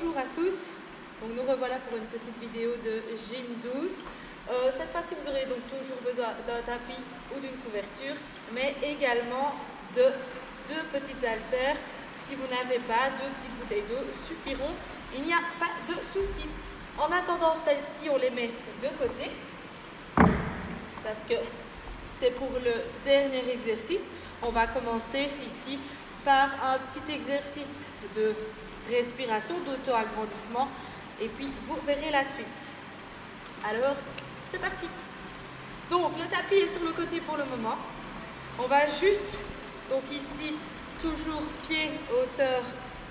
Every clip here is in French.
Bonjour à tous, donc nous revoilà pour une petite vidéo de gym 12. Cette fois-ci vous aurez donc toujours besoin d'un tapis ou d'une couverture, mais également de deux petites haltères. Si vous n'avez pas, deux petites bouteilles d'eau suffiront, il n'y a pas de souci. En attendant, celles-ci on les met de côté parce que c'est pour le dernier exercice. On va commencer ici par un petit exercice de respiration, d'auto-agrandissement, et puis vous verrez la suite. Alors, c'est parti. Donc, le tapis est sur le côté pour le moment. On va juste, donc ici, toujours pied hauteur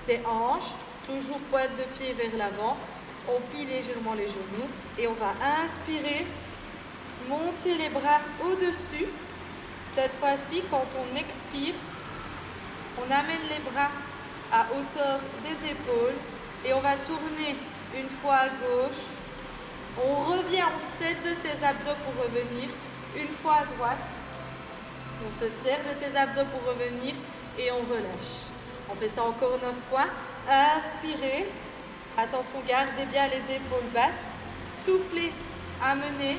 des hanches, toujours pointe de pied vers l'avant. On plie légèrement les genoux et on va inspirer, monter les bras au-dessus. Cette fois-ci, quand on expire, on amène les bras à hauteur des épaules et on va tourner une fois à gauche. On revient, on s'aide de ses abdos pour revenir. Une fois à droite. On se serre de ses abdos pour revenir et on relâche. On fait ça encore 9 fois. Inspirez. Attention, gardez bien les épaules basses. Soufflez, amenez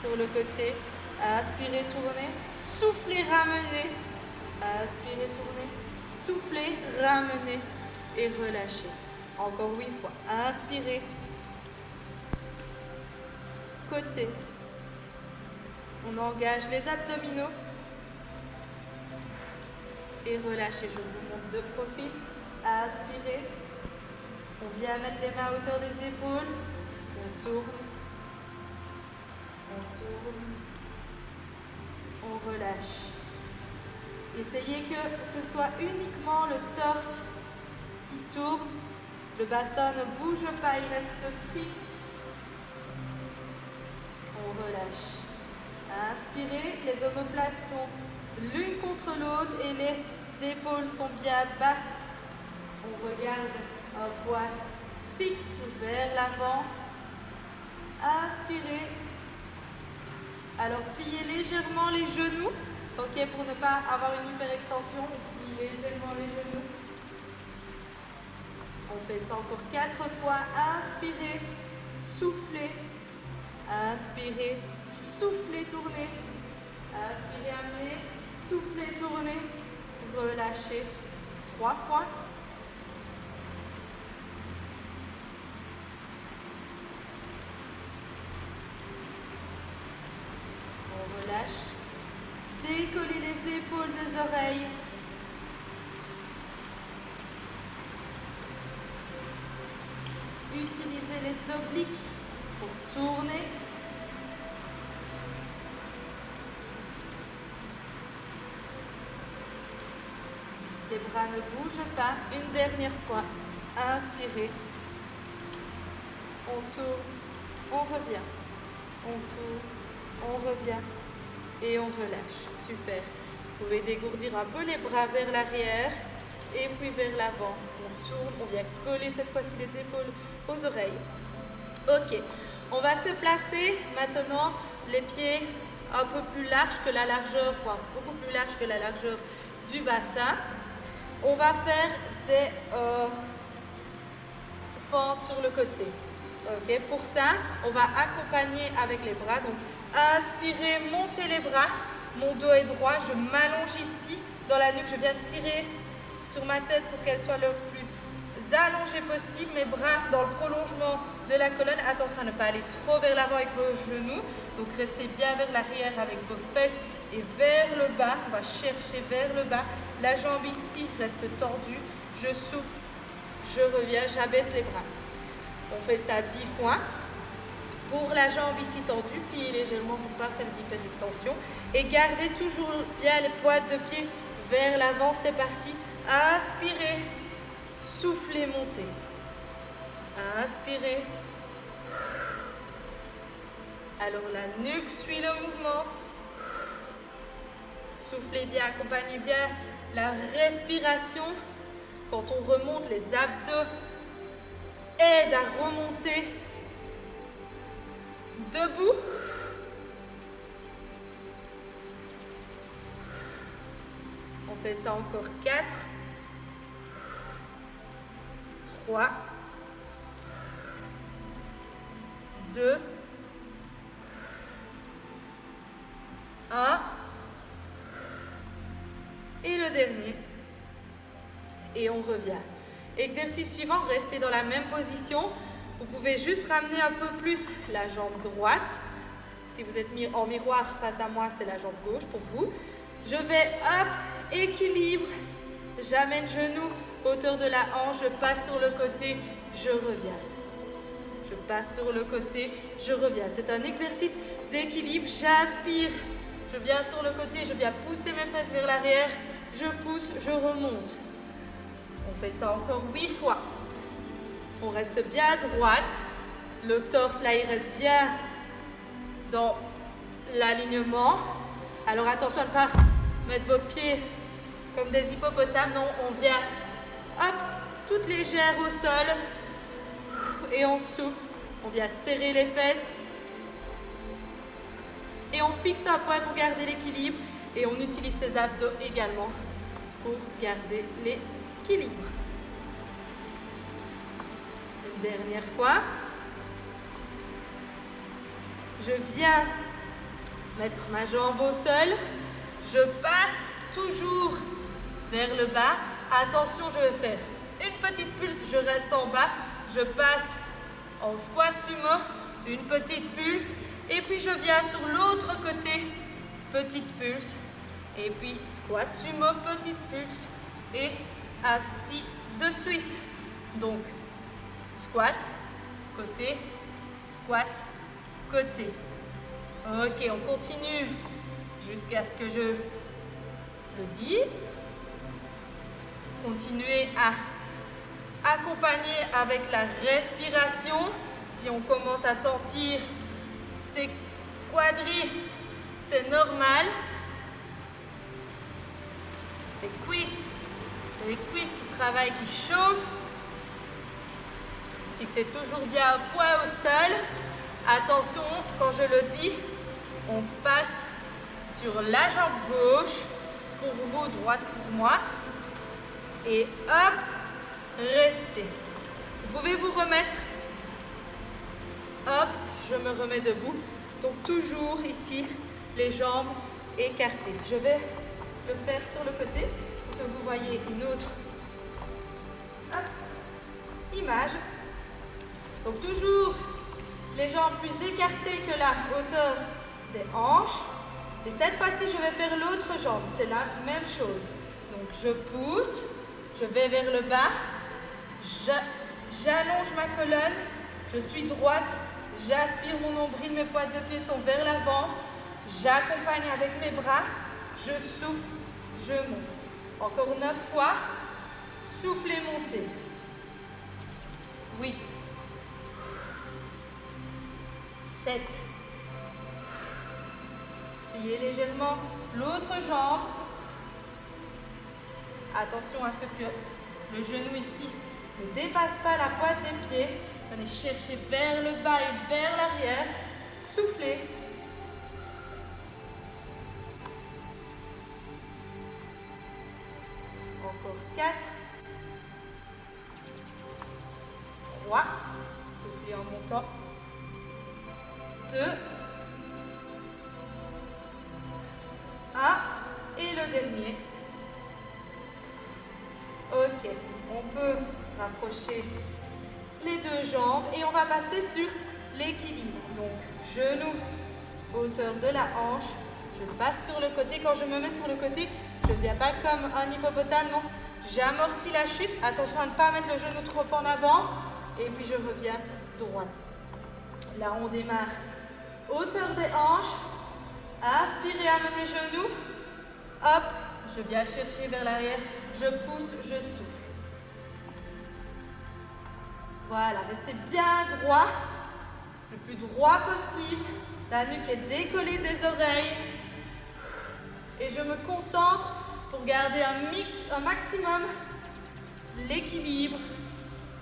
sur le côté. Inspirez, tournez. Soufflez, ramenez. Inspirez, tournez. Soufflez, ramenez et relâchez. Encore 8 fois. Inspirez. Côté. On engage les abdominaux. Et relâchez. Je vous montre de profil. Inspirez. On vient mettre les mains à hauteur des épaules. On tourne. On tourne. On relâche. Essayez que ce soit uniquement le torse qui tourne. Le bassin ne bouge pas, il reste fixe. On relâche. Inspirez, les omoplates sont l'une contre l'autre et les épaules sont bien basses. On regarde un poids fixe vers l'avant. Inspirez. Alors pliez légèrement les genoux. Ok, pour ne pas avoir une hyperextension, on plie légèrement les genoux. On fait ça encore 4 fois. Inspirez, soufflez. Inspirez, soufflez, tournez. Inspirez, amenez, soufflez, tournez. Relâchez 3 fois. On relâche. Décollez les épaules des oreilles. Utilisez les obliques pour tourner. Les bras ne bougent pas. Une dernière fois. Inspirez. On tourne. On revient. On tourne. On revient. Et on relâche. Super. Vous pouvez dégourdir un peu les bras vers l'arrière et puis vers l'avant. On tourne, on vient coller cette fois-ci les épaules aux oreilles. Ok. On va se placer maintenant les pieds un peu plus larges que la largeur, voire beaucoup plus larges que la largeur du bassin. On va faire des fentes sur le côté. Ok. Pour ça, on va accompagner avec les bras. Donc, inspirez, montez les bras, mon dos est droit, je m'allonge ici dans la nuque, je viens tirer sur ma tête pour qu'elle soit le plus allongée possible, mes bras dans le prolongement de la colonne, attention à ne pas aller trop vers l'avant avec vos genoux, donc restez bien vers l'arrière avec vos fesses et vers le bas, on va chercher vers le bas, la jambe ici reste tendue, je souffle, je reviens, j'abaisse les bras. On fait ça 10 fois. Pour la jambe ici tendue, pliez légèrement pour ne pas faire d'hyperextension. Et gardez toujours bien les pointes de pied vers l'avant. C'est parti. Inspirez. Soufflez, montez. Inspirez. Alors la nuque suit le mouvement. Soufflez bien, accompagnez bien la respiration. Quand on remonte, les abdos aident à remonter. Debout. On fait ça encore 4, 3, 2, 1. Et le dernier. Et on revient. Exercice suivant, restez dans la même position. Vous pouvez juste ramener un peu plus la jambe droite. Si vous êtes en miroir face à moi, c'est la jambe gauche pour vous. Je vais, hop, équilibre. J'amène genou, hauteur de la hanche, je passe sur le côté, je reviens. Je passe sur le côté, je reviens. C'est un exercice d'équilibre. J'aspire. Je viens sur le côté, je viens pousser mes fesses vers l'arrière. Je pousse, je remonte. On fait ça encore 8 fois. On reste bien à droite. Le torse, là, il reste bien dans l'alignement. Alors attention à ne pas mettre vos pieds comme des hippopotames. Non, on vient, hop, toute légère au sol. Et on souffle. On vient serrer les fesses. Et on fixe un point pour garder l'équilibre. Et on utilise ses abdos également pour garder l'équilibre. Une dernière fois. Je viens mettre ma jambe au sol. Je passe toujours vers le bas. Attention, je vais faire une petite pulse. Je reste en bas. Je passe en squat sumo. Une petite pulse. Et puis je viens sur l'autre côté. Petite pulse. Et puis squat sumo, petite pulse. Et assis de suite. Donc, squat, côté, squat, côté. Ok, on continue jusqu'à ce que je le dise. Continuez à accompagner avec la respiration. Si on commence à sentir ces quadris, c'est normal. Ces cuisses, c'est les cuisses qui travaillent, qui chauffent. Fixez toujours bien un point au sol. Attention, quand je le dis, on passe sur la jambe gauche, pour vous, droite pour moi. Et hop, restez. Vous pouvez vous remettre. Hop, je me remets debout. Donc toujours ici, les jambes écartées. Je vais le faire sur le côté pour que vous voyez une autre image. Donc toujours les jambes plus écartées que la hauteur des hanches. Et cette fois-ci, je vais faire l'autre jambe. C'est la même chose. Donc je pousse, je vais vers le bas, j'allonge ma colonne, je suis droite, j'aspire mon nombril, mes pointes de pied sont vers l'avant, j'accompagne avec mes bras, je souffle, je monte. Encore 9 fois, soufflez, montez. 8, 7, pliez légèrement l'autre jambe. Attention à ce que le genou ici ne dépasse pas la pointe des pieds. Venez chercher vers le bas et vers l'arrière. Soufflez. Encore 4, 3, soufflez en montant. 2, 1 et le dernier. Ok, on peut rapprocher les deux jambes et on va passer sur l'équilibre. Donc, genou, hauteur de la hanche, je passe sur le côté. Quand je me mets sur le côté, je ne viens pas comme un hippopotame, non. J'amortis la chute. Attention à ne pas mettre le genou trop en avant. Et puis je reviens droite. Là, on démarre. Hauteur des hanches. Aspirez, amenez genou. Hop, je viens chercher vers l'arrière. Je pousse, je souffle. Voilà, restez bien droit. Le plus droit possible. La nuque est décollée des oreilles. Et je me concentre pour garder un maximum l'équilibre.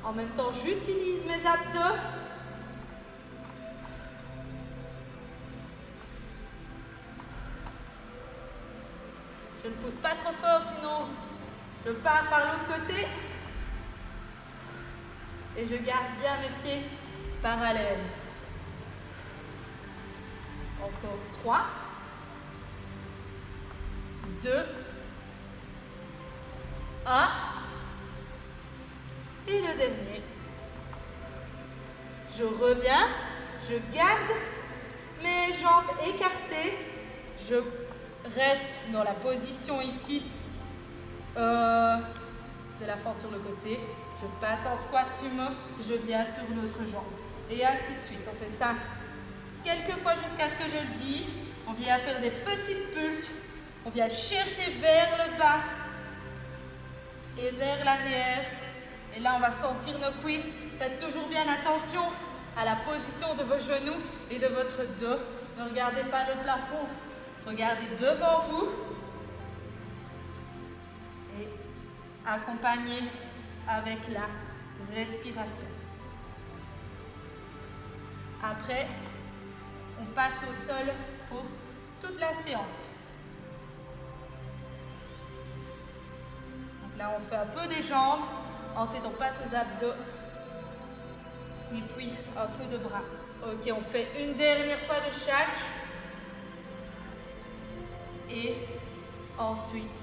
En même temps, j'utilise mes abdos. Je ne pousse pas trop fort, sinon je pars par l'autre côté. Et je garde bien mes pieds parallèles. Encore 3, 2, 1. Et le dernier. Je reviens, je garde mes jambes écartées. Je reste dans la position ici de la fente sur le côté. Je passe en squat sumo, je viens sur l'autre jambe. Et ainsi de suite. On fait ça quelques fois jusqu'à ce que je le dise. On vient faire des petites pulses. On vient chercher vers le bas et vers l'arrière. Et là, on va sentir nos cuisses. Faites toujours bien attention à la position de vos genoux et de votre dos. Ne regardez pas le plafond. Regardez devant vous. Et accompagnez avec la respiration. Après, on passe au sol pour toute la séance. Donc là, on fait un peu des jambes. Ensuite, on passe aux abdos. Et puis, un peu de bras. Ok, on fait une dernière fois de chaque. Et ensuite,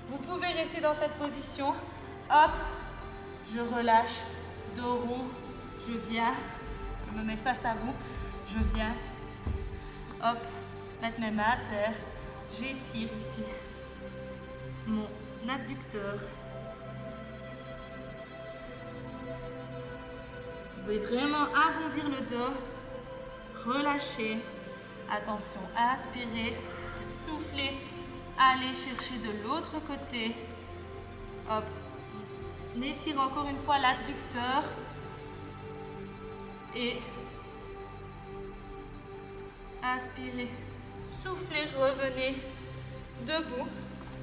vous pouvez rester dans cette position. Hop, je relâche, dos rond, je viens, je me mets face à vous, je viens, hop, mettre mes mains à terre, j'étire ici mon adducteur. Vous pouvez vraiment arrondir le dos, relâcher, attention, inspirez, soufflez, allez chercher de l'autre côté, hop, on étire encore une fois l'adducteur et inspirez, soufflez, revenez debout.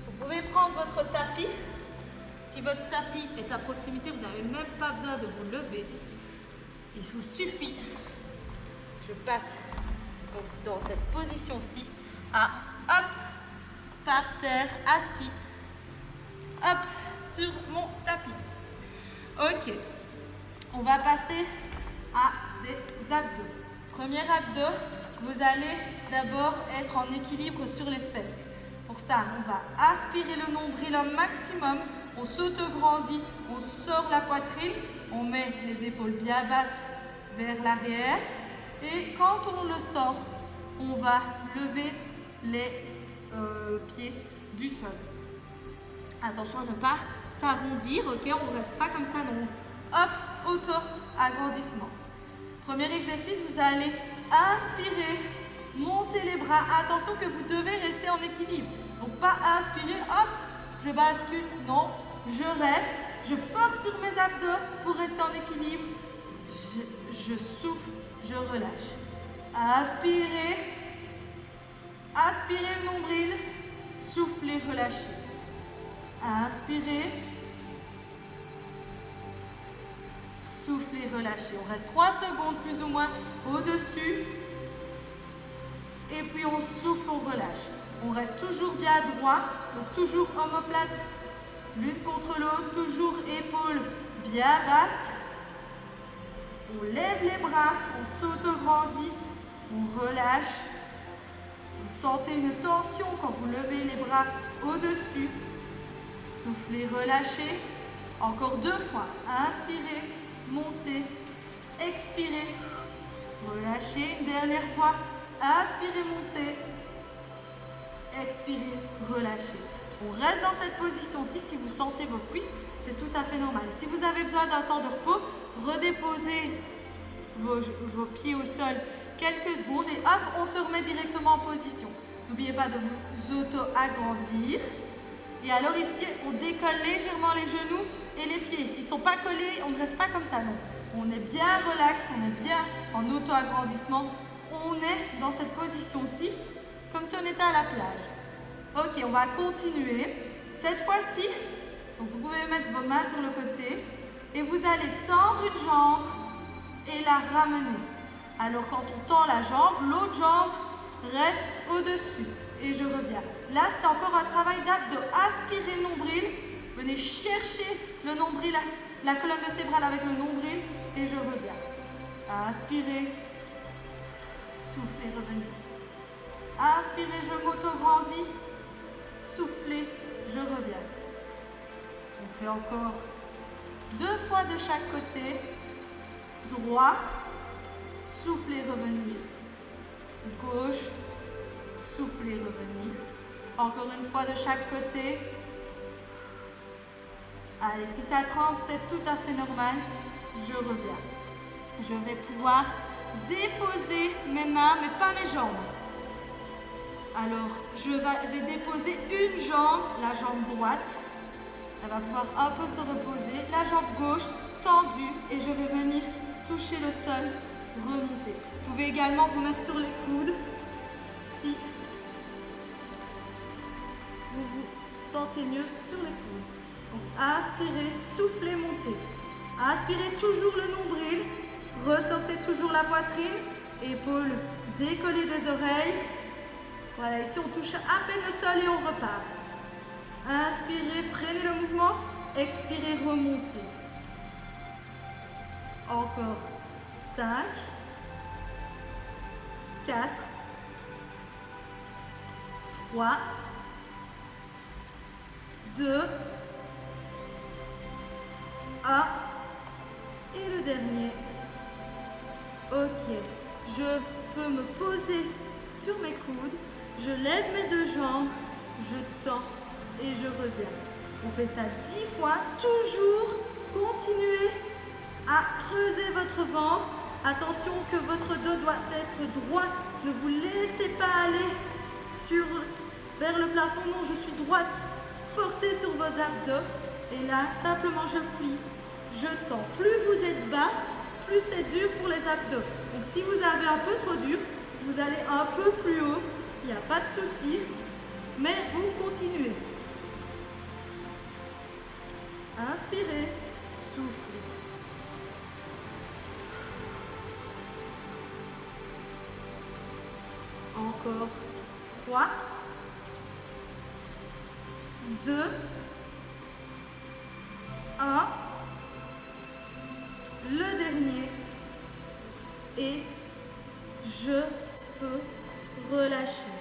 Vous pouvez prendre votre tapis. Si votre tapis est à proximité, vous n'avez même pas besoin de vous lever. Il vous suffit, je passe donc dans cette position-ci, à hop, par terre, assis, hop, sur mon tapis. Ok, on va passer à des abdos. Premier abdos, vous allez d'abord être en équilibre sur les fesses. Pour ça, on va aspirer le nombril au maximum, on s'auto-grandit, on sort la poitrine, on met les épaules bien basses vers l'arrière et quand on le sort, on va lever les pieds du sol. Attention à ne pas s'arrondir, ok, on ne reste pas comme ça, non. Hop, auto-agrandissement. Premier exercice, vous allez inspirer, monter les bras. Attention que vous devez rester en équilibre. Donc pas inspirer, hop, je bascule, non, je reste, je force sur mes abdos pour rester en équilibre. Je souffle, je relâche. Inspirez, aspirez le nombril, soufflez, relâchez. Inspirez, soufflez, relâchez. On reste 3 secondes plus ou moins au-dessus. Et puis on souffle, on relâche. On reste toujours bien droit, donc toujours omoplate l'une contre l'autre, toujours épaules bien basses. On lève les bras, on s'auto-grandit, on relâche. Vous sentez une tension quand vous levez les bras au-dessus. Soufflez, relâchez. Encore 2 fois. Inspirez, montez, expirez, relâchez. Une dernière fois. Inspirez, montez, expirez, relâchez. On reste dans cette position-ci. Si vous sentez vos cuisses, c'est tout à fait normal. Si vous avez besoin d'un temps de repos, redéposez vos pieds au sol quelques secondes et hop, on se remet directement en position. N'oubliez pas de vous auto-agrandir. Et alors ici, on décolle légèrement les genoux et les pieds. Ils ne sont pas collés, on ne reste pas comme ça, non. On est bien relax, on est bien en auto-agrandissement. On est dans cette position-ci, comme si on était à la plage. Ok, on va continuer. Cette fois-ci, donc vous pouvez mettre vos mains sur le côté et vous allez tendre une jambe et la ramener. Alors quand on tend la jambe, l'autre jambe reste au-dessus et je reviens. Là, c'est encore un travail d'abdos. Aspirez le nombril, venez chercher le nombril, la colonne vertébrale avec le nombril et je reviens. Inspirez, soufflez, revenez. Inspirez, je m'auto-grandis. Soufflez, je reviens. On fait encore 2 fois de chaque côté. Droit, soufflez, revenir. Gauche, soufflez, revenir. Encore une fois de chaque côté. Allez, si ça tremble, c'est tout à fait normal. Je reviens. Je vais pouvoir déposer mes mains, mais pas mes jambes. Alors, je vais déposer une jambe, la jambe droite. Elle va pouvoir un peu se reposer. La jambe gauche tendue et je vais venir toucher le sol, remonter. Vous pouvez également vous mettre sur les coudes si vous vous sentez mieux sur les coudes. Donc, inspirez, soufflez, montez. Inspirez toujours le nombril. Ressortez toujours la poitrine. Épaules décollées des oreilles. Voilà, ici on touche à peine le sol et on repart. Inspirez, freinez le mouvement. Expirez, remontez. Encore 5, 4, 3, 2, 1 et le dernier. Ok, je peux me poser sur mes coudes, je lève mes 2 jambes, je tends et je reviens. On fait ça 10 fois, toujours continuez à creuser votre ventre. Attention que votre dos doit être droit, ne vous laissez pas aller vers le plafond, non, je suis droite. Forcez sur vos abdos et là, simplement je plie, je tends. Plus vous êtes bas, plus c'est dur pour les abdos. Donc si vous avez un peu trop dur, vous allez un peu plus haut, il n'y a pas de souci, mais vous continuez. Inspirez, soufflez. Encore 3, 2, 1. Le dernier. Et je peux relâcher.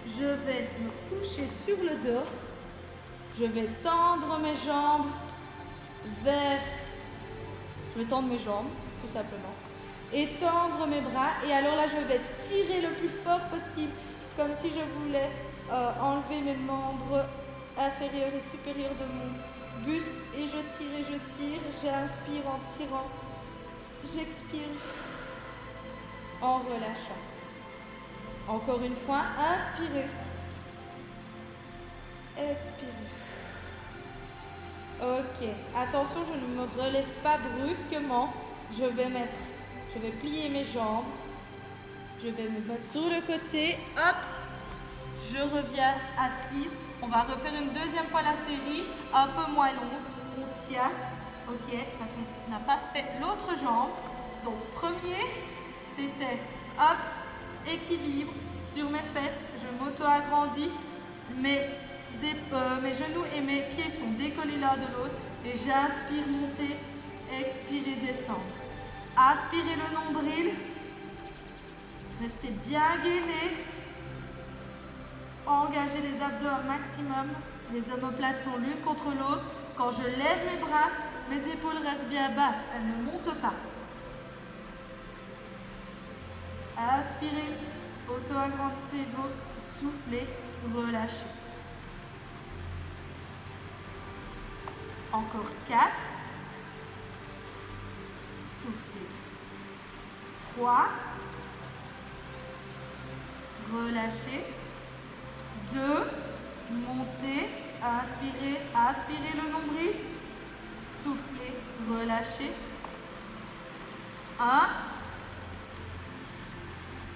Je vais me coucher sur le dos. Je vais tendre mes jambes vers... Je vais tendre mes jambes, tout simplement. Et tendre mes bras. Et alors là, je vais tirer le plus fort possible, comme si je voulais enlever mes membres inférieurs et supérieurs de mon buste. Et je tire. J'inspire en tirant. J'expire en relâchant. Encore une fois, inspirez. Expirez. Ok, attention, je ne me relève pas brusquement. Je vais plier mes jambes. Je vais me mettre sur le côté. Hop, je reviens assise. On va refaire une deuxième fois la série, un peu moins longue. On tient, ok, parce qu'on n'a pas fait l'autre jambe. Donc, premier, c'était hop, équilibre sur mes fesses. Je m'auto-agrandis. Mes genoux et mes pieds sont décollés l'un de l'autre. Et j'inspire, monter, expirez, descendre. Aspirez le nombril. Restez bien gainé. Engagez les abdos un maximum. Les omoplates sont l'une contre l'autre. Quand je lève mes bras, mes épaules restent bien basses. Elles ne montent pas. Inspirez. Auto-agrandissez-vous. Soufflez. Relâchez. Encore 4. Soufflez. 3. Relâchez. 2. Montez. Inspirez. Aspirez le nombril. Soufflez. Relâchez. 1.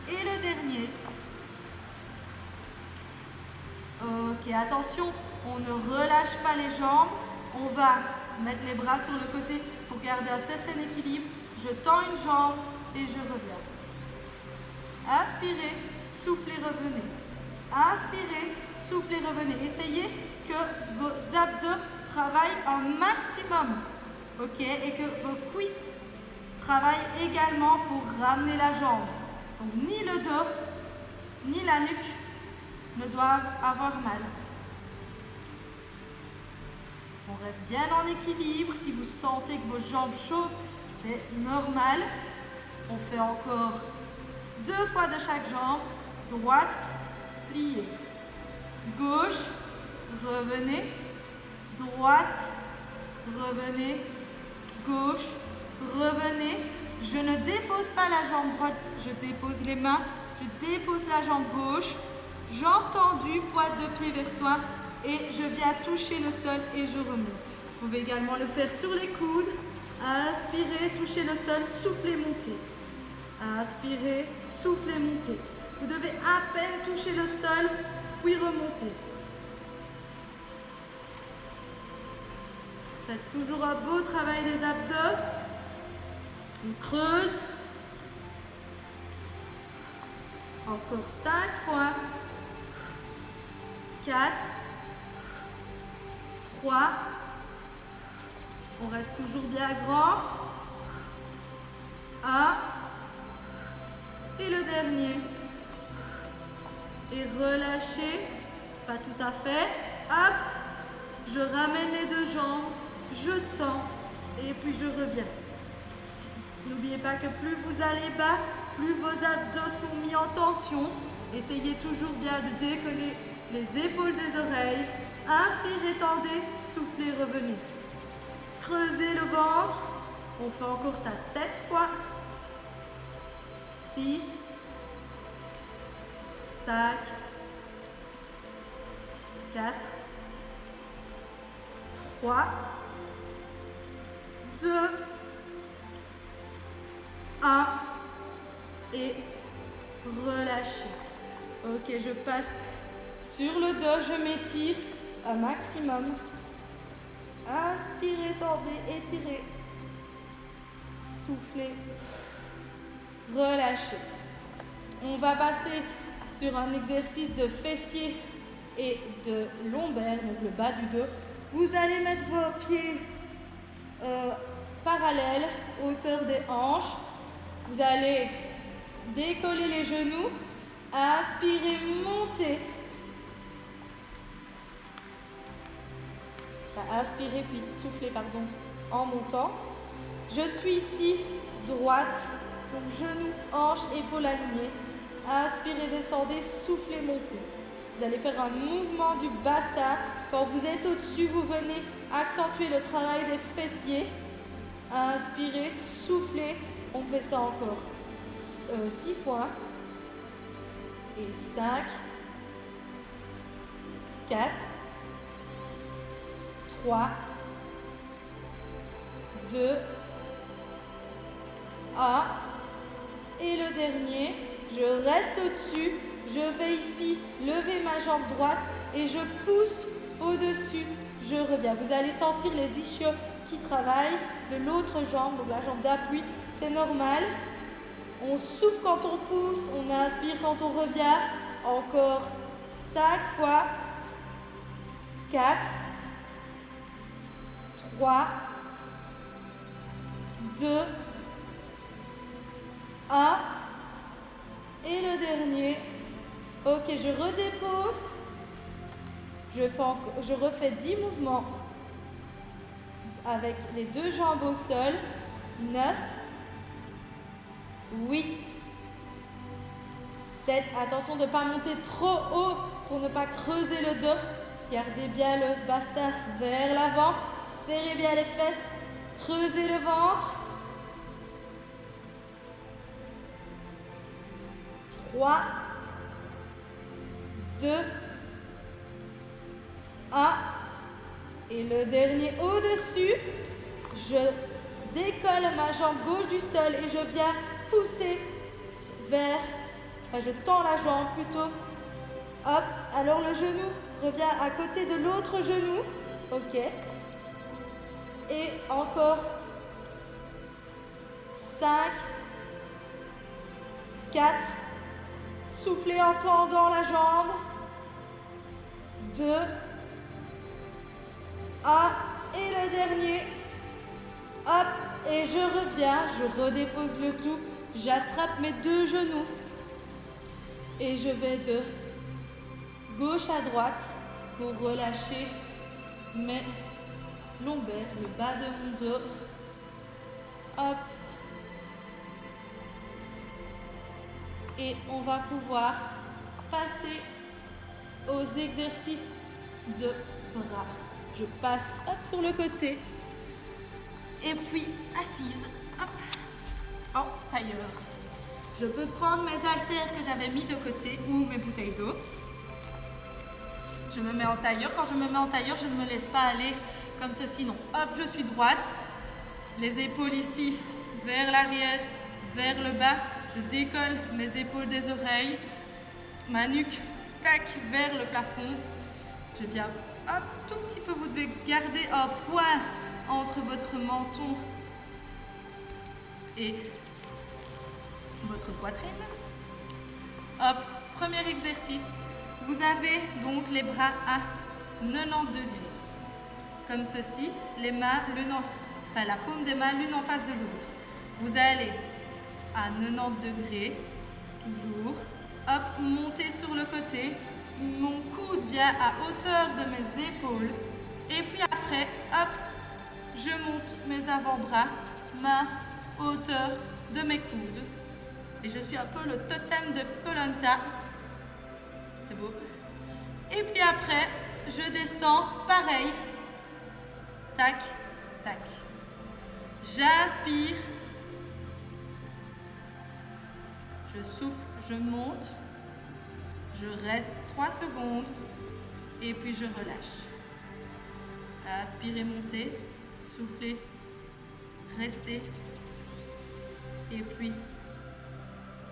Et le dernier. Ok, attention, on ne relâche pas les jambes. On va mettre les bras sur le côté pour garder un certain équilibre. Je tends une jambe et je reviens. Inspirez, soufflez, revenez. Inspirez, soufflez, revenez. Essayez que vos abdos travaillent un maximum. Ok, et que vos cuisses travaillent également pour ramener la jambe. Donc ni le dos, ni la nuque ne doivent avoir mal. On reste bien en équilibre. Si vous sentez que vos jambes chauffent, c'est normal. On fait encore 2 fois de chaque jambe. Droite, pliée. Gauche, revenez. Droite, revenez. Gauche, revenez. Je ne dépose pas la jambe droite, je dépose les mains. Je dépose la jambe gauche. Jambe tendue, pointe de pied vers soi. Et je viens toucher le sol et je remonte. Vous pouvez également le faire sur les coudes. Inspirez, touchez le sol, soufflez, montez. Inspirez, soufflez, montez. Vous devez à peine toucher le sol, puis remonter. Faites toujours un beau travail des abdos. On creuse. Encore 5 fois. 4. 3. On reste toujours bien grand. 1. Et le dernier. Et relâchez. Pas tout à fait. Hop. Je ramène les 2 jambes. Je tends. Et puis je reviens. N'oubliez pas que plus vous allez bas, plus vos abdos sont mis en tension. Essayez toujours bien de décoller les épaules des oreilles. Inspirez, tendez, soufflez, revenez. Creusez le ventre. On fait encore ça 7 fois. 6, 5, 4, 3, 2, 1 et relâchez. Ok, je passe sur le dos, je m'étire un maximum. Inspirez, tendez, étirez. Soufflez. Relâchez. On va passer sur un exercice de fessiers et de lombaires, donc le bas du dos. Vous allez mettre vos pieds parallèles, hauteur des hanches. Vous allez décoller les genoux. Inspirez, montez. Inspirez puis soufflez, pardon, en montant. Je suis ici, droite, donc genoux, hanches, épaules alignées. Inspirez, descendez, soufflez, montez. Vous allez faire un mouvement du bassin. Quand vous êtes au-dessus, vous venez accentuer le travail des fessiers. Inspirez, soufflez. On fait ça encore 6 fois. Et 5, 4, 3, 2, 1. Et le dernier, je reste au-dessus. Je vais ici lever ma jambe droite et je pousse au-dessus. Je reviens. Vous allez sentir les ischios qui travaillent de l'autre jambe, donc la jambe d'appui. C'est normal. On souffle quand on pousse, on inspire quand on revient. Encore 5 fois. 4, 3, 2, 1. Et le dernier. Ok, je redépose. Je refais 10 mouvements avec les 2 jambes au sol. 9, 8, 7. Attention de ne pas monter trop haut pour ne pas creuser le dos. Gardez bien le bassin vers l'avant. Serrez bien les fesses. Creusez le ventre. 3, 2, 1. Et le dernier au-dessus. Je décolle ma jambe gauche du sol et je viens pousser vers... je tends la jambe plutôt. Hop. Alors le genou revient à côté de l'autre genou. Ok. Et encore 5, 4. Soufflez en tendant la jambe. 2, 1. Et le dernier. Hop. Et je reviens. Je redépose le tout. J'attrape mes 2 genoux. Et je vais de gauche à droite pour relâcher mes lombaires, le bas de mon dos. Hop. Et on va pouvoir passer aux exercices de bras. Je passe hop, sur le côté. Et puis assise. Hop. En tailleur. Je peux prendre mes haltères que j'avais mis de côté ou mes bouteilles d'eau. Je me mets en tailleur. Quand je me mets en tailleur, je ne me laisse pas aller comme ceci. Non. Hop, je suis droite. Les épaules ici vers l'arrière, vers le bas. Je décolle mes épaules des oreilles. Ma nuque, tac, vers le plafond. Je viens, hop, tout petit peu. Vous devez garder un point entre votre menton et votre poitrine. Hop, premier exercice. Vous avez donc les bras à 90 degrés. Comme ceci, les mains, la paume des mains l'une en face de l'autre. Vous allez à 90 degrés, toujours. Hop, montez sur le côté. Mon coude vient à hauteur de mes épaules. Et puis après, hop, je monte mes avant-bras, main, hauteur de mes coudes. Et je suis un peu le totem de Koh Lanta. C'est beau. Et puis après, je descends, pareil. Tac, tac. J'inspire. Je souffle, je monte. Je reste 3 secondes. Et puis je relâche. Inspirez, montez. Soufflez. Restez. Et puis,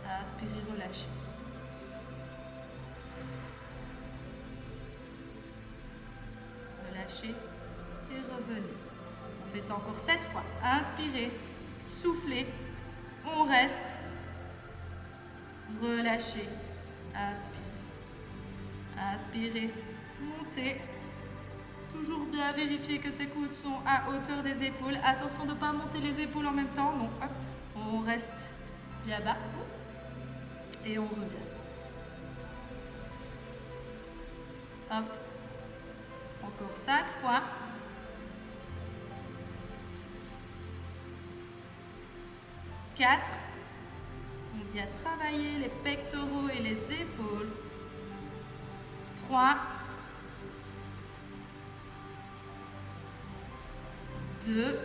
inspirez, relâchez. Relâchez et revenez. On fait ça encore 7 fois. Inspirez, soufflez, on reste. Relâchez, inspirez. Inspirez, montez. Toujours bien vérifier que ces coudes sont à hauteur des épaules. Attention de ne pas monter les épaules en même temps. Non, hop, on reste bien bas. Et on revient. Hop. Encore 5 fois. Quatre. On vient travailler les pectoraux et les épaules. 3. 2.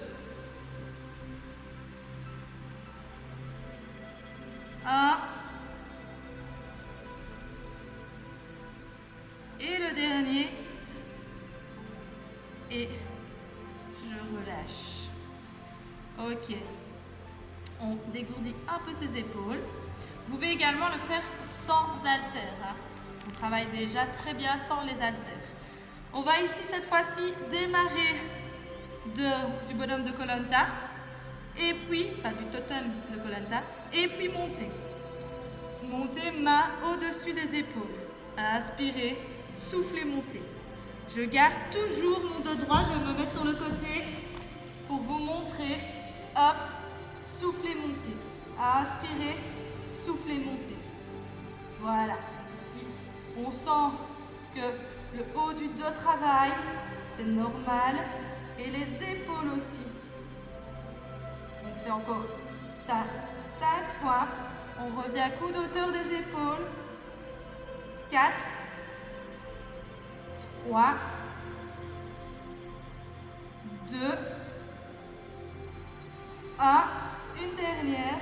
1. Et le dernier. Et je relâche. Ok. On dégourdit un peu ses épaules. Vous pouvez également le faire sans haltères. Hein. On travaille déjà très bien sans les haltères. On va ici cette fois-ci démarrer du bonhomme de Koh Lanta. Et puis, enfin du totem de Koh Lanta. Et puis monter. Montez, main au-dessus des épaules. Inspirez, soufflez, montez. Je garde toujours mon dos droit, je me mets sur le côté pour vous montrer. Hop, soufflez, montez. Inspirez, soufflez, montez. Voilà. Ici, on sent que le haut du dos travaille, c'est normal. Et les épaules aussi. On fait encore ça 5 fois. On revient coude hauteur des épaules. 4. 3. 2. 1. Une dernière.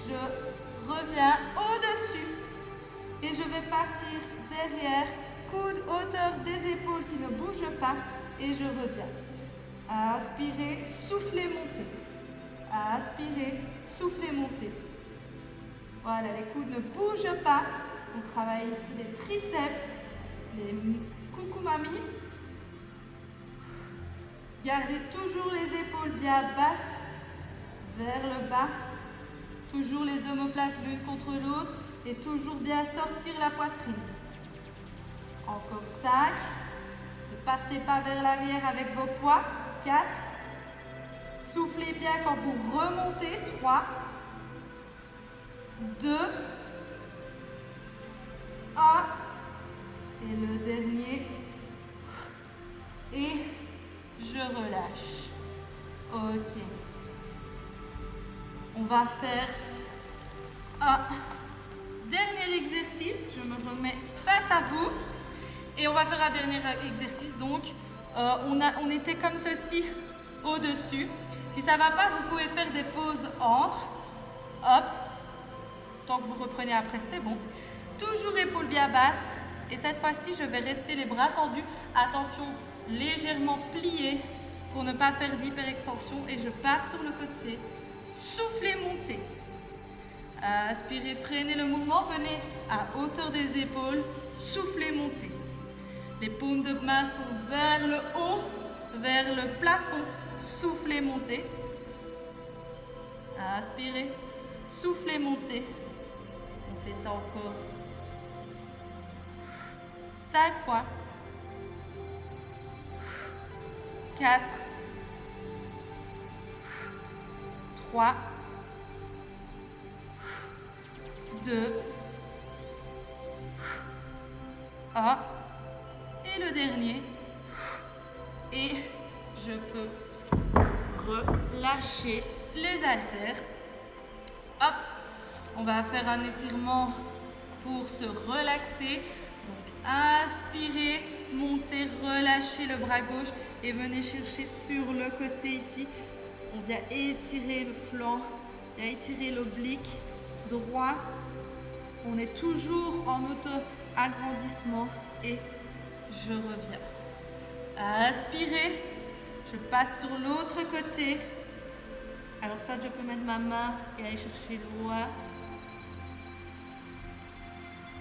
Je reviens au-dessus. Et je vais partir derrière. Coude hauteur des épaules qui ne bougent pas. Et je reviens. Inspirez, soufflez, montez. Inspirez, soufflez, montez. Voilà, les coudes ne bougent pas. On travaille ici les triceps, les coucou mamie. Gardez toujours les épaules bien basses vers le bas. Toujours les omoplates l'une contre l'autre et toujours bien sortir la poitrine. Encore 5. Ne partez pas vers l'arrière avec vos poids. 4. Soufflez bien quand vous remontez. 3. 2. Ah. Et le dernier. Et je relâche. Ok. On va faire un dernier exercice. Je me remets face à vous. Et on va faire un dernier exercice. Donc, on était comme ceci au-dessus. Si ça ne va pas, vous pouvez faire des pauses entre. Hop. Tant que vous reprenez après, c'est bon. Toujours épaules bien basses. Et cette fois-ci, je vais rester les bras tendus. Attention, légèrement pliés pour ne pas faire d'hyperextension. Et je pars sur le côté. Soufflez, montez. Aspirez, freinez le mouvement. Venez à hauteur des épaules. Soufflez, montez. Les paumes de main sont vers le haut, vers le plafond. Soufflez, montez. Aspirez. Soufflez, montez. On fait ça encore 5 fois. 4. 3. 2. 1. Et le dernier. Et je peux relâcher les haltères. Hop. On va faire un étirement pour se relaxer. Donc, inspirez, montez, relâchez le bras gauche et venez chercher sur le côté ici. On vient étirer le flanc, on vient étirer l'oblique droit. On est toujours en auto-agrandissement et je reviens. Inspirez, je passe sur l'autre côté. Alors, soit je peux mettre ma main et aller chercher loin.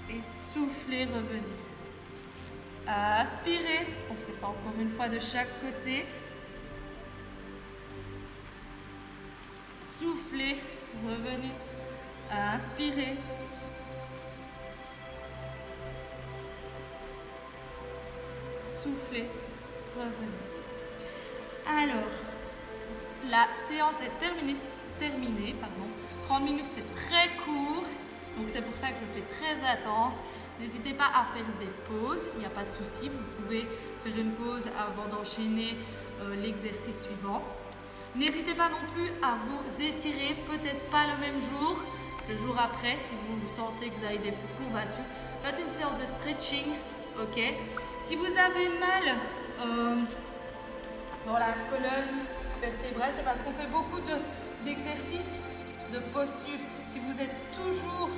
Et soufflez, revenez. Inspirez. On fait ça encore une fois de chaque côté. Soufflez, revenez. Inspirez. Soufflez, revenez. Alors, la séance est terminée. 30 minutes, c'est très court. Donc c'est pour ça que je fais très intense. N'hésitez pas à faire des pauses, il n'y a pas de souci. Vous pouvez faire une pause avant d'enchaîner l'exercice suivant. N'hésitez pas non plus à vous étirer, peut-être pas le même jour, le jour après, si vous sentez que vous avez des petites courbatures. Faites une séance de stretching, ok. Si vous avez mal dans la colonne vertébrale, c'est parce qu'on fait beaucoup d'exercices de posture. Si vous êtes toujours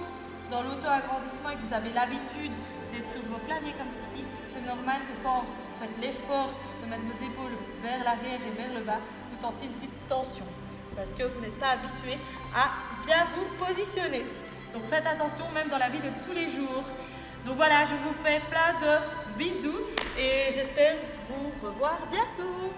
dans l'auto-agrandissement et que vous avez l'habitude d'être sur vos claviers comme ceci, c'est normal que quand vous faites l'effort de mettre vos épaules vers l'arrière et vers le bas, vous sentiez une petite tension. C'est parce que vous n'êtes pas habitué à bien vous positionner. Donc faites attention même dans la vie de tous les jours. Donc voilà, je vous fais plein de bisous et j'espère vous revoir bientôt.